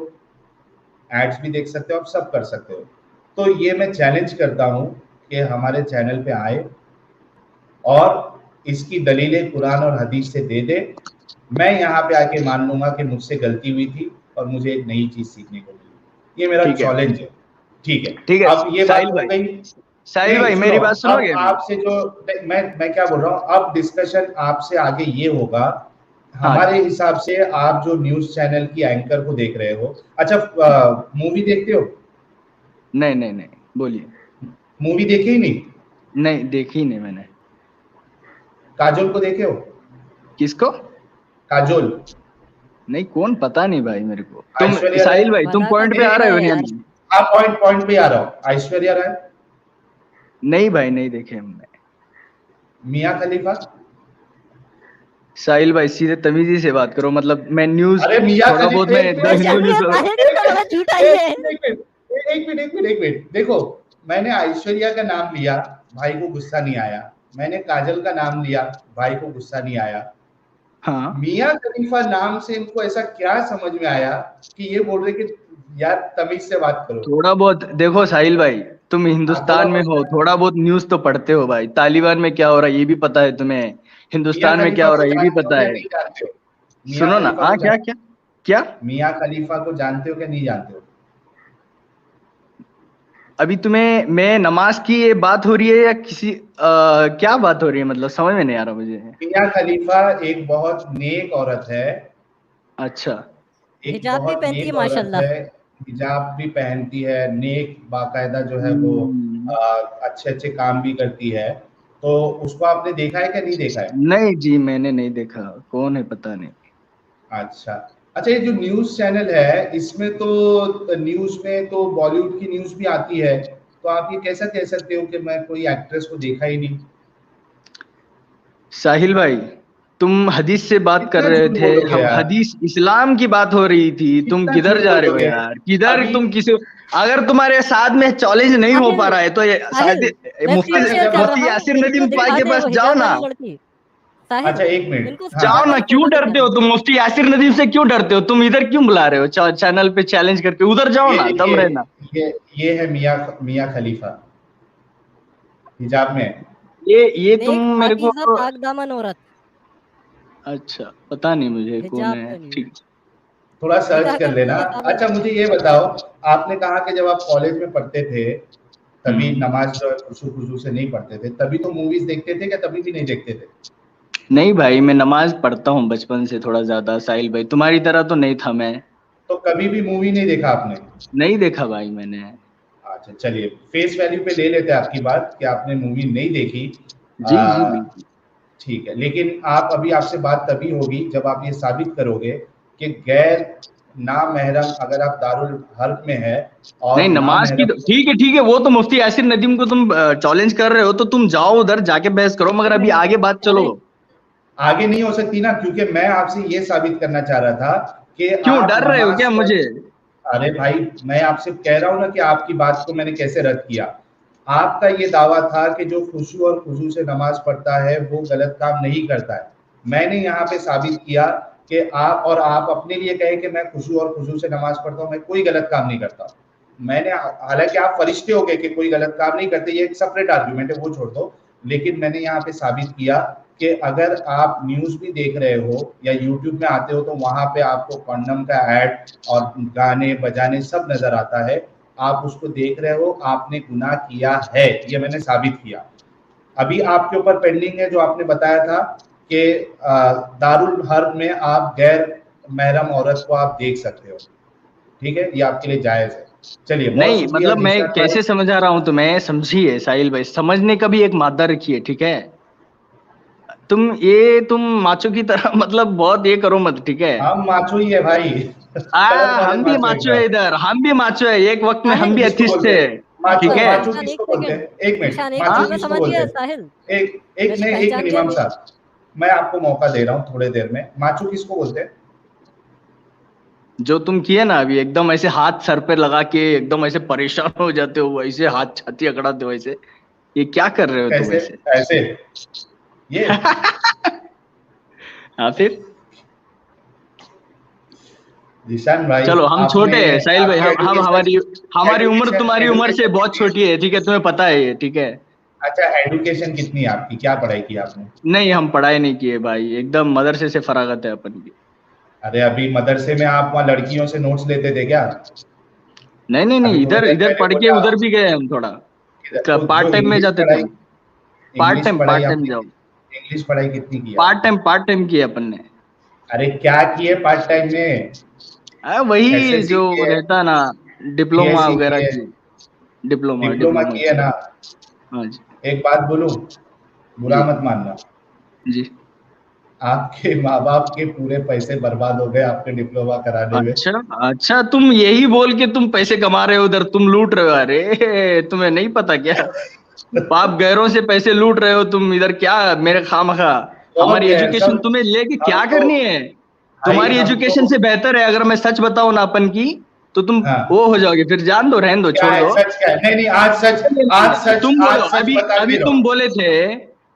Speaker 3: एड्स भी देख सकते हो, आप सब कर सकते हो। तो ये मैं चैलेंज करता हूं कि हमारे चैनल पे आए और इसकी दलीलें कुरान और हदीस से दे दे। मैं यहाँ पे आके मान लूंगा कि मुझसे गलती हुई थी और मुझे एक नई चीज सीखने को मिली। ये मेरा चैलेंज है। ठीक है,
Speaker 4: ठीक है।
Speaker 3: अब ये बात हो गई।
Speaker 4: साहिल भाई मेरी बात सुनोगे?
Speaker 3: आपसे जो मैं क्या बोल रहा हूँ, अब डिस्कशन आपसे आगे ये होगा। हमारे हिसाब से आप जो न्यूज चैनल की एंकर को देख रहे हो, अच्छा मूवी देखते हो?
Speaker 4: नहीं नहीं नहीं, बोलिए।
Speaker 3: मूवी देखी ही नहीं?
Speaker 4: नहीं देखी नहीं मैंने।
Speaker 3: काजोल को देखे हो?
Speaker 4: किसको?
Speaker 3: काजोल।
Speaker 4: नहीं, कौन, पता नहीं भाई मेरे को। तुम साहिल भाई तुम पॉइंट पे आ रहे हो नहीं?
Speaker 3: आप पॉइंट पे आ रहा हो। ऐश्वर्या राय?
Speaker 4: नहीं भाई, नहीं देखे हमने।
Speaker 3: मियां खलीफा?
Speaker 4: साहिल भाई सीधे तमीजी से बात करो, मतलब मैं न्यूज थोड़ा बहुत मैं
Speaker 3: एक मिनट देखो, मैंने ऐश्वर्या का नाम लिया, भाई को गुस्सा नहीं आया। मैंने काजल का नाम लिया, भाई को गुस्सा नहीं आया।
Speaker 4: हाँ,
Speaker 3: मियां खलीफा नाम से इनको ऐसा क्या समझ में आया कि ये बोल रहे कि यार तमीज से बात करो।
Speaker 4: थोड़ा बहुत देखो साहिल भाई, तुम हिंदुस्तान में हो, थोड़ा बहुत न्यूज तो पढ़ते हो भाई। तालिबान में क्या हो रहा है ये भी पता है तुम्हें, हिंदुस्तान में क्या हो रहा है ये भी पता है। सुनो ना, हाँ क्या क्या क्या
Speaker 3: मियां खलीफा को जानते हो क्या नहीं जानते हो?
Speaker 4: अभी तुम्हें मैं नमाज की ये बात हो रही है या किसी क्या बात हो रही है, मतलब समझ में नहीं आ रहा मुझे।
Speaker 3: मियां खलीफा एक बहुत नेक औरत है।
Speaker 4: अच्छा,
Speaker 6: हिजाब भी पहनती है माशाल्लाह।
Speaker 3: हिजाब भी पहनती है, नेक बाकायदा जो है वो अच्छे अच्छे काम भी करती है। तो उसको आपने देखा है क्या नहीं देखा है?
Speaker 4: नहीं जी मैंने नहीं देखा, कौन है पता नहीं।
Speaker 3: अच्छा, ये जो न्यूज चैनल है इसमें तो न्यूज में तो बॉलीवुड की न्यूज भी आती है, तो आप ये कैसा कह सकते हो कि मैं कोई एक्ट्रेस को देखा ही नहीं?
Speaker 4: साहिल भाई तुम हदीस से बात कर रहे थे, हम हदीस इस्लाम की बात हो रही थी, तुम किधर जा रहे हो यार? किधर तुम किसी, अगर तुम्हारे साथ में चैलेंज नहीं हो पा रहा है तो मुफ्ती यासिर नदीम भाई के पास जाओ ना।
Speaker 3: अच्छा एक मिनट,
Speaker 4: जाओ ना, क्यों डरते हो तुम? मुफ्ती यासिर नदीम से क्यों डरते हो तुम? इधर क्यों बुला रहे हो चैनल पे चैलेंज करके? उधर जाओ ना, दम रहना।
Speaker 3: ये है मियां खलीफा, हिजाब में।
Speaker 4: ये तुम मेरे को
Speaker 6: पाकदामन औरत।
Speaker 4: अच्छा पता नहीं मुझे कौन है, ठीक,
Speaker 3: थोड़ा सर्च कर लेना। अच्छा मुझे ये बताओ, आपने कहा कि जब आप कॉलेज में पढ़ते थे तभी नमाज जो है खुशू से नहीं पढ़ते थे, तभी तो मूवीज देखते थे क्या तभी भी नहीं देखते थे?
Speaker 4: नहीं भाई मैं नमाज पढ़ता हूँ बचपन से थोड़ा ज्यादा साहिल भाई, तुम्हारी तरह तो नहीं था मैं।
Speaker 3: तो कभी भी मूवी नहीं देखा आपने?
Speaker 4: नहीं देखा भाई मैंने।
Speaker 3: अच्छा चलिए, फेस वैल्यू पे ले लेते हैं आपकी बात कि आपने मूवी नहीं देखी।
Speaker 4: जी
Speaker 3: ठीक है, लेकिन आप अभी आपसे बात तभी होगी जब आप ये साबित करोगे कि गैर नामहरम अगर आप दारुल हर्ब में है और
Speaker 4: नहीं नमाज की, तो ठीक है वो तो मुफ्ती यासिर नदीम को तुम चैलेंज कर रहे हो तो तुम जाओ उधर जाके बहस करो, मगर अभी आगे बात चलो।
Speaker 3: आगे नहीं हो सकती ना, क्योंकि मैं आपसे ये साबित करना चाह रहा था कि
Speaker 4: क्यों डर रहे हो क्या मुझे?
Speaker 3: अरे भाई मैं आपसे कह रहा हूं ना कि आपकी बात को मैंने कैसे रद्द किया। आपका ये दावा था कि जो खुशू और खुशू से नमाज पढ़ता है वो गलत काम नहीं करता है। मैंने यहाँ पे साबित किया कि आप अपने लिए कहे कि मैं खुशू और खुशू से नमाज पढ़ता हूँ, मैं कोई गलत काम नहीं करता। मैंने, हालांकि आप फरिश्ते हो गए कि कोई गलत काम नहीं करते, ये एक सेपरेट आर्गुमेंट है, वो छोड़ दो। लेकिन मैंने यहाँ पे साबित किया कि अगर आप न्यूज भी देख रहे हो या यूट्यूब में आते हो तो वहां पे आपको कंडम का ऐड और गाने बजाने सब नजर आता है, आप उसको देख रहे हो, आपने गुनाह किया है, ये मैंने साबित किया। अभी आपके ऊपर पेंडिंग है जो आपने बताया था कि दारुल हर्ब में आप गैर महरम औरत को आप देख सकते हो, ठीक है, ये आपके लिए जायज है। चलिए,
Speaker 4: नहीं मतलब मैं कैसे समझा रहा हूँ तुम्हें, समझिए साहिल भाई, समझने का भी एक मादा रखिए, ठीक है? तुम माचो की तरह मतलब बहुत ये करो मत, ठीक है?
Speaker 3: हम माचो ही है भाई।
Speaker 4: हम भी माचो है इधर, हम भी माचो है, एक वक्त में हम भी एथिस्ट थे, ठीक है?
Speaker 3: माचो किसको बोलते हैं? एक मिनट, माचो किसको बोलते हैं? एक मिनट इमाम साहब, मैं आपको मौका दे रहा हूँ थोड़ी देर में। माचो किसको बोलते हैं?
Speaker 4: जो तुम किए ना अभी, एकदम ऐसे हाथ सर पे लगा के एकदम ऐसे परेशान हो जाते हो, वैसे हाथ छाती अकड़ाते हो, वैसे ये क्या कर रहे हो तुम
Speaker 3: कैसे
Speaker 4: ऐसे?
Speaker 3: ऐसे ये
Speaker 4: हाँ फिर
Speaker 3: जीशान भाई,
Speaker 4: चलो हम छोटे हैं साहिल भाई,
Speaker 3: आपकी
Speaker 4: हम हमारी हमारी उम्र
Speaker 3: education-
Speaker 4: तुम्हारी उम्र से
Speaker 3: education
Speaker 4: बहुत छोटी है, ठीक है, तुम्हें पता है ये, ठीक है।
Speaker 3: अच्छा, एडुकेशन कितनी है आपकी, क्या पढ़ाई की आपने?
Speaker 4: नहीं हम पढ़ाई नहीं किए भाई, एकदम मदरसे से फरागत है अपन की।
Speaker 3: अरे अभी मदरसे में आप वहाँ लड़कियों से नोट्स लेते थे क्या?
Speaker 4: नहीं नहीं
Speaker 3: अभी
Speaker 4: नहीं,
Speaker 3: थोड़ी
Speaker 4: इधर
Speaker 3: देर
Speaker 4: इधर
Speaker 3: पहले
Speaker 4: पढ़ के
Speaker 3: बोला,
Speaker 4: उधर भी गए हम थोड़ा,
Speaker 3: तो
Speaker 4: पार्ट
Speaker 3: जो
Speaker 4: टाइम में
Speaker 3: इंग्लिश
Speaker 4: जाते थे,
Speaker 3: पढ़ाई,
Speaker 4: पार्ट टाइम
Speaker 3: आपने
Speaker 4: जाओ,
Speaker 3: इंग्लिश पढ़ाई कितनी की है?
Speaker 4: पार्ट टाइम किए अपन ने।
Speaker 3: अरे क्या किए पार्ट टाइम में?
Speaker 4: वही
Speaker 3: एसएससी
Speaker 4: जो
Speaker 3: किए,
Speaker 4: रहता ना, डिप्लोमा
Speaker 3: बीएससी
Speaker 4: वगैरह
Speaker 3: किए,
Speaker 4: की, डिप्लोमा
Speaker 3: डिप्लोमा किए
Speaker 4: की।
Speaker 3: ना?
Speaker 4: हाँ जी
Speaker 3: एक बात बोलूं, बुरा
Speaker 4: जी
Speaker 3: मत मानना,
Speaker 4: जी।
Speaker 3: आपके माँ बाप के पूरे पैसे बर्बाद हो गए आपके डिप्लोमा कराने में।
Speaker 4: अच्छा अच्छा, तुम यही बोल के तुम पैसे कमा रहे हो उधर, तुम लूट रहे हो, अरे तुम्हें नहीं पता क्या? बाप गैरों से पैसे लूट रहे हो तुम इधर, क्या मेरे खामखा?
Speaker 3: कौन
Speaker 4: हमारी
Speaker 3: गैर,
Speaker 4: एजुकेशन
Speaker 3: सब
Speaker 4: तुम्हें लेके
Speaker 3: हम
Speaker 4: क्या
Speaker 3: तो
Speaker 4: करनी है?
Speaker 3: भाई,
Speaker 4: तुम्हारी
Speaker 3: हम
Speaker 4: एजुकेशन
Speaker 3: तो
Speaker 4: से बेहतर है, अगर मैं सच बताऊं ना अपन की, तो तुम
Speaker 3: हाँ,
Speaker 4: वो हो जाओगे, फिर जान दो, रहने दो,
Speaker 3: क्या
Speaker 4: छोड़
Speaker 3: है
Speaker 4: दो।
Speaker 3: सच, क्या है? नहीं नहीं,
Speaker 4: तुम बोलो,
Speaker 3: आज सच
Speaker 4: अभी
Speaker 3: बता
Speaker 4: अभी
Speaker 3: भी रहा
Speaker 4: तुम
Speaker 3: हूँ।
Speaker 4: बोले थे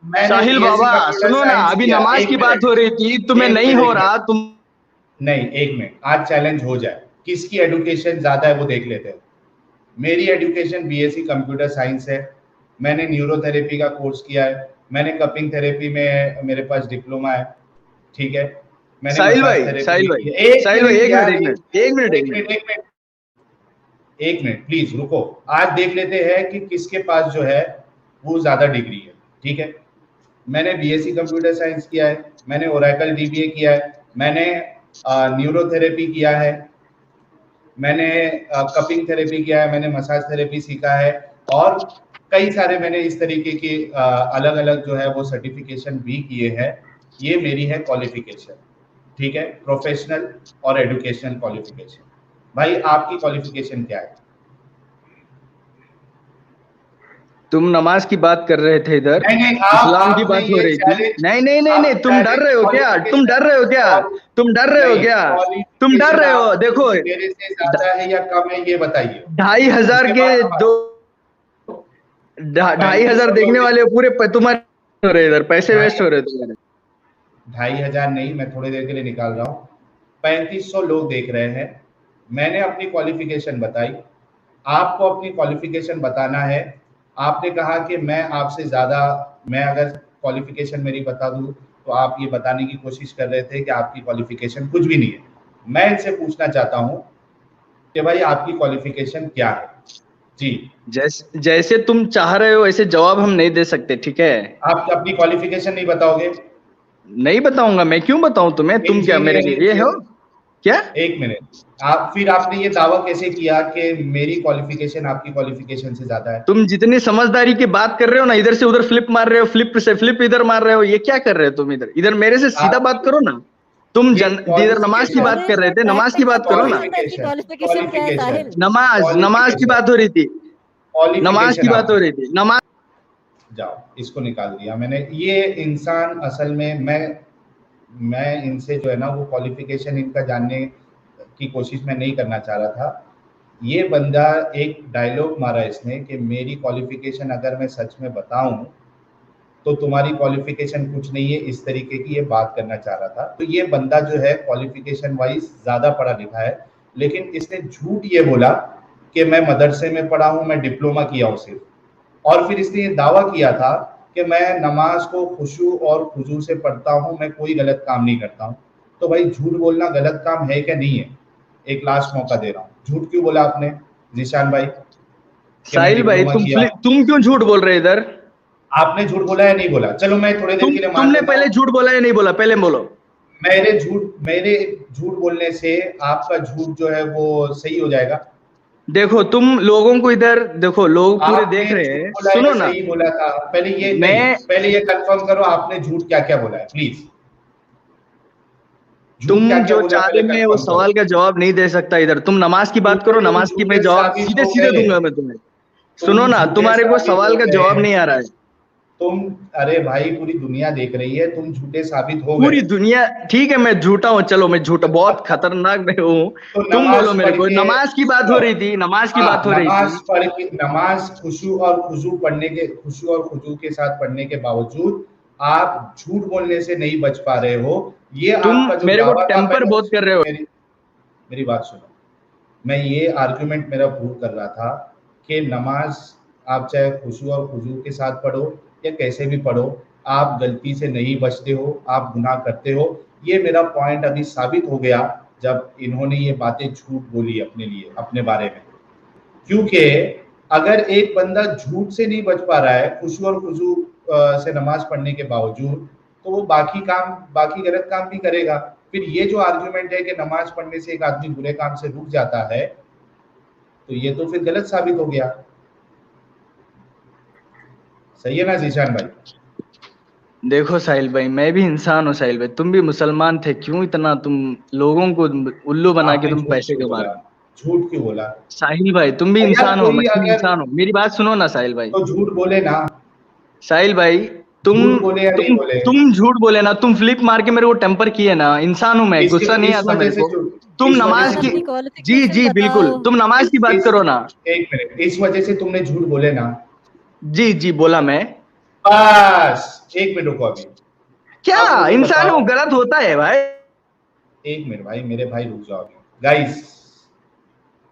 Speaker 3: मैंने
Speaker 4: साहिल
Speaker 3: बीएससी
Speaker 4: बाबा,
Speaker 3: कंप्यूटर
Speaker 4: सुनो ना,
Speaker 3: साइंस
Speaker 4: अभी
Speaker 3: किया,
Speaker 4: नमाज की बात हो रही थी, तुम्हें नहीं हो रहा, तुम
Speaker 3: नहीं, एक मिनट, आज चैलेंज हो जाए, किसकी एडुकेशन ज्यादा है वो देख लेते हैं। मेरी एडुकेशन बीएससी कंप्यूटर साइंस है, मैंने न्यूरोथेरेपी का कोर्स किया है, मैंने कपिंग थेरेपी में मेरे पास डिप्लोमा है, ठीक है, मैंने मसाज थेरेपी भी की है। एक
Speaker 4: साहिल भाई,
Speaker 3: मिनट
Speaker 4: एक
Speaker 3: यार,
Speaker 4: मिनट, एक मिनट, एक मिनट।
Speaker 3: एक मिनट प्लीज रुको। आज देख लेते हैं कि किसके पास जो है वो ज्यादा डिग्री है, ठीक है। मैंने बीएससी कंप्यूटर साइंस किया है, मैंने ओरेकल डीबीए किया है, मैंने न्यूरोथेरेपी किया है, मैंने कपिंग थेरेपी किया है, मैंने मसाज थेरेपी सीखा है, और कई सारे मैंने इस तरीके के अलग अलग जो है वो सर्टिफिकेशन भी किए हैं। ये मेरी है क्वालिफिकेशन, ठीक है, प्रोफेशनल और एजुकेशनल क्वालिफिकेशन। भाई आपकी क्वालिफिकेशन क्या है?
Speaker 4: तुम नमाज की बात कर रहे थे इधर,
Speaker 3: नहीं नहीं,
Speaker 4: इस्लाम की
Speaker 3: आपने
Speaker 4: बात हो
Speaker 3: ये
Speaker 4: रही थी।
Speaker 3: चैलेंज,
Speaker 4: नहीं नहीं नहीं नहीं,
Speaker 3: आप
Speaker 4: तुम डर रहे हो क्या? तुम डर रहे हो क्या? तुम डर रहे हो क्या? तुम डर रहे हो? देखो,
Speaker 3: मेरे से ज्यादा है या कम है ये बताइए।
Speaker 4: 2,500
Speaker 3: उसके
Speaker 4: के
Speaker 3: बाद हम-
Speaker 4: दो 2,500 देखने वाले पूरे तुम्हारे हो रहे इधर, पैसे वेस्ट हो रहे तुम्हारे।
Speaker 3: 2,500 नहीं, मैं थोड़ी देर के लिए निकाल रहा हूँ। 3500 लोग देख रहे हैं। मैंने अपनी क्वालिफिकेशन बताई, आपको अपनी क्वालिफिकेशन बताना है। आपने कहा कि मैं आपसे ज्यादा, मैं अगर क्वालिफिकेशन मेरी बता दूं तो आप ये बताने की कोशिश कर रहे थे कि आपकी क्वालिफिकेशन कुछ भी नहीं है। मैं इनसे पूछना चाहता हूं कि भाई आपकी क्वालिफिकेशन क्या है? जी,
Speaker 4: जैसे तुम चाह रहे हो ऐसे जवाब हम नहीं दे सकते, ठीक है?
Speaker 3: आप अपनी क्वालिफिकेशन नहीं बताओगे?
Speaker 4: नहीं बताऊंगा, मैं क्यों बताऊं तुम्हें? तुम क्या मेरे ये हो क्या?
Speaker 3: एक मिनट, आप फिर आपने ये दावा कैसे किया कि मेरी क्वालिफिकेशन आपकी क्वालिफिकेशन से ज्यादा है?
Speaker 4: तुम जितनी समझदारी की बात कर रहे हो ना, इधर से उधर फ्लिप मार रहे हो, फ्लिप से फ्लिप इधर मार रहे हो, ये क्या कर रहे हो तुम? इधर इधर मेरे से सीधा बात करो ना। तुम इधर नमाज की बात कर रहे थे, नमाज की बात करो ना।
Speaker 6: क्वालिफिकेशन क्या है साहिल?
Speaker 4: नमाज की बात हो रही थी, नमाज की बात हो रही थी, नमाज।
Speaker 3: जाओ, इसको निकाल दिया मैंने। ये इंसान असल में मैं इनसे जो है ना वो क्वालिफिकेशन इनका जानने की कोशिश मैं नहीं करना चाह रहा था। ये बंदा एक डायलॉग मारा इसने कि मेरी क्वालिफिकेशन अगर मैं सच में बताऊं तो तुम्हारी क्वालिफिकेशन कुछ नहीं है, इस तरीके की ये बात करना चाह रहा था। तो ये बंदा जो है क्वालिफिकेशन वाइज ज्यादा पढ़ा लिखा है, लेकिन इसने झूठ ये बोला कि मैं मदरसे में पढ़ा हूं, मैं डिप्लोमा किया हूं सिर्फ, और फिर इसने ये दावा किया था कि मैं नमाज को खुशू और खुजू से पढ़ता हूं, मैं कोई गलत काम नहीं करता हूं। तो भाई झूठ बोलना गलत काम है क्या नहीं है? एक लास्ट मौका दे रहा हूँ, झूठ क्यों बोला आपने जीशान भाई?
Speaker 4: साहिल भाई, तुम क्यों झूठ बोल रहे इधर?
Speaker 3: आपने झूठ बोला या नहीं बोला? चलो मैं थोड़ी देर के लिए
Speaker 4: तुमने पहले झूठ बोला या नहीं बोला? पहले बोलो।
Speaker 3: मेरे झूठ बोलने से आपका झूठ जो है वो सही हो जाएगा? देखो,
Speaker 4: तुम लोगों को इधर देखो, लोग पूरे देख रहे हैं, सुनो ना।
Speaker 3: सही बोला था, पहले ये कंफर्म करो आपने झूठ क्या क्या बोला है प्लीज।
Speaker 4: तुम जो चाहते में वो सवाल का जवाब नहीं दे सकता इधर। तुम नमाज की बात करो, नमाज की मैं जवाब सीधे सीधे दूंगा मैं तुम्हें। सुनो ना, तुम्हारे को सवाल का जवाब नहीं आ रहा है।
Speaker 3: तुम, अरे भाई पूरी दुनिया देख रही है, तुम झूठे साबित हो
Speaker 4: पूरी
Speaker 3: गए।
Speaker 4: दुनिया, ठीक है मैं झूठा हूँ, चलो मैं झूठा, बहुत खतरनाक मैं हूँ।
Speaker 3: तो
Speaker 4: तुम
Speaker 3: नमाज
Speaker 4: बोलो मेरे
Speaker 3: पढ़
Speaker 4: को,
Speaker 3: के,
Speaker 4: नमाज की बात हो रही थी, नमाज की बात हो रही
Speaker 3: नमाज
Speaker 4: थी।
Speaker 3: पढ़ के, नमाज खुशू और खुजू पढ़ने के, खुशू और खुजू के साथ पढ़ने के बावजूद आप झूठ बोलने से नहीं बच पा रहे हो। ये
Speaker 4: तुम
Speaker 3: आपका जो
Speaker 4: मेरे को
Speaker 3: दावा था,
Speaker 4: टेम्पर बहुत कर रहे हो।
Speaker 3: मेरी बात सुनो, मैं ये आर्गुमेंट मेरा प्रूव कर रहा था कि नमाज आप चाहे खुशू और खुजू के साथ पढ़ो या कैसे भी पढ़ो, आप गलती से नहीं बचते हो, आप गुनाह करते हो। ये मेरा पॉइंट अभी साबित हो गया जब इन्होंने ये बातें झूठ बोली अपने लिए, अपने बारे में। क्योंकि अगर एक बंदा झूठ से नहीं बच पा रहा है खुशू और खुजू से नमाज पढ़ने के बावजूद, तो वो बाकी गलत काम भी करेगा। फिर ये जो आर्गुमेंट है कि नमाज पढ़ने से एक आदमी बुरे काम से रुक जाता है, तो ये तो फिर गलत साबित हो गया। सही है ना जीशान भाई?
Speaker 4: देखो साहिल भाई, मैं भी इंसान हूँ साहिल भाई, तुम भी मुसलमान थे, क्यों इतना तुम लोगों को उल्लू बना के
Speaker 3: आपने
Speaker 4: तुम
Speaker 3: झूठ
Speaker 4: पैसे
Speaker 3: क्यों
Speaker 4: कमा
Speaker 3: बोला?
Speaker 4: रहे हो?
Speaker 3: झूठ क्यों बोला?
Speaker 4: साहिल भाई तुम भी
Speaker 3: यार
Speaker 4: इंसान हो,
Speaker 3: कोई
Speaker 4: मैं भी
Speaker 3: अगर
Speaker 4: इंसान हूँ, मेरी बात सुनो ना साहिल भाई।
Speaker 3: तो झूठ बोले ना,
Speaker 4: साहिल भाई, तुम
Speaker 3: झूठ बोले या नहीं बोले?
Speaker 4: तुम झूठ बोले ना, तुम फ्लिप मार के मेरे को टेम्पर किए ना, इंसान हूं मैं, गुस्सा नहीं
Speaker 3: इस
Speaker 4: आता
Speaker 3: वजह
Speaker 4: मेरे
Speaker 3: से
Speaker 4: को।
Speaker 3: झूठ,
Speaker 4: तुम
Speaker 3: इस वजह
Speaker 4: नमाज
Speaker 3: से
Speaker 4: की,
Speaker 3: झूठ,
Speaker 4: जी
Speaker 6: क्वालिफिकेशन
Speaker 4: जी बिल्कुल,
Speaker 6: बताओ।
Speaker 4: तुम नमाज की बात करो ना।
Speaker 3: एक मिनट, इस वजह से तुमने झूठ बोले ना?
Speaker 4: जी जी बोला मैं।
Speaker 3: बस एक मिनट रुको अभी।
Speaker 4: क्या
Speaker 3: अब मुझे
Speaker 4: इंसान
Speaker 3: बताओ,
Speaker 4: हूँ, गलत होता है भाई।
Speaker 3: एक मिनट भाई, मेरे भाई रुक जाओ गाइस।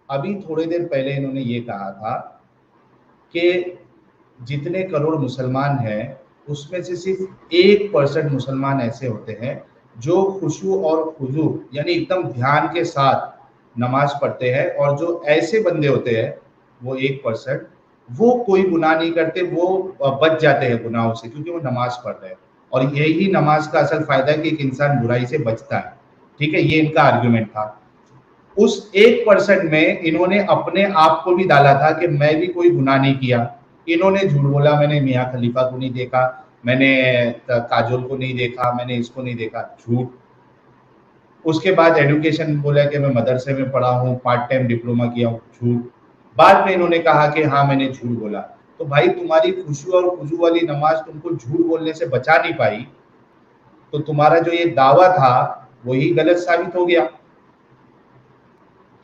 Speaker 3: अभी थोड़ी देर पहले इन्होंने ये कहा था कि जितने करोड़ मुसलमान हैं उसमें से सिर्फ 1% मुसलमान ऐसे होते हैं जो खुशू और खुजू यानी एकदम ध्यान के साथ नमाज पढ़ते हैं, और जो ऐसे बंदे होते हैं वो 1%, वो कोई गुनाह नहीं करते, वो बच जाते हैं गुनाहों से क्योंकि वो नमाज पढ़ रहे हैं। और यही नमाज का असल फायदा है कि एक इंसान बुराई से बचता है। ठीक है, ये इनका आर्ग्यूमेंट था। उस 1% में इन्होंने अपने आप को भी डाला था कि मैं भी कोई गुनाह नहीं किया। इन्होंने झूठ बोला, मैंने मियाँ खलीफा को नहीं देखा, मैंने काजोल को नहीं देखा, मैंने इसको नहीं देखा, झूठ। उसके बाद एजुकेशन बोला कि मैं मदरसे में पढ़ा हूँ, पार्ट टाइम डिप्लोमा किया हूँ, झूठ। बाद में इन्होंने कहा कि हाँ मैंने झूठ बोला। तो भाई तुम्हारी खुशू और खुजू वाली नमाज तुमको झूठ बोलने से बचा नहीं पाई, तो तुम्हारा जो ये दावा था वही गलत साबित हो गया।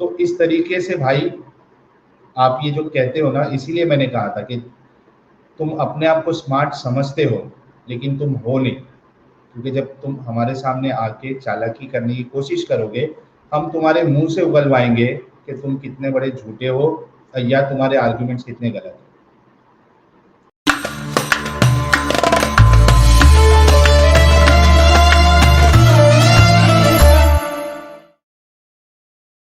Speaker 3: तो इस तरीके से भाई आप ये जो कहते हो ना, इसीलिए मैंने कहा था कि तुम अपने आप को स्मार्ट समझते हो लेकिन तुम हो नहीं, क्योंकि जब तुम हमारे सामने आके चालाकी करने की कोशिश करोगे, हम तुम्हारे मुंह से उगलवाएंगे कि तुम कितने बड़े झूठे हो या तुम्हारे आर्ग्यूमेंट्स कितने गलत हैं।